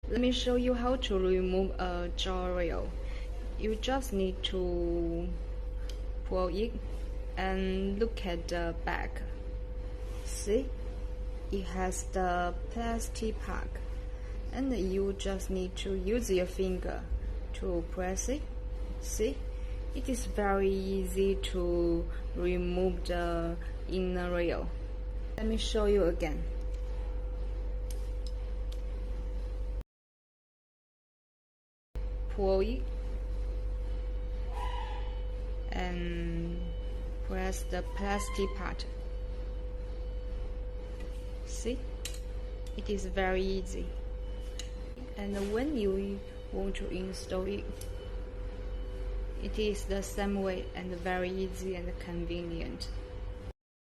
Let me show you how to remove a jaw rail. You just need to pull it and look at the back. See? It has the plastic part, and you just need to use your finger to press it. See? It is very easy to remove the inner rail. Let me show you again. Pull it and press the plastic part. See? It is very easy. And when you want to install it, it is the same way and very easy and convenient.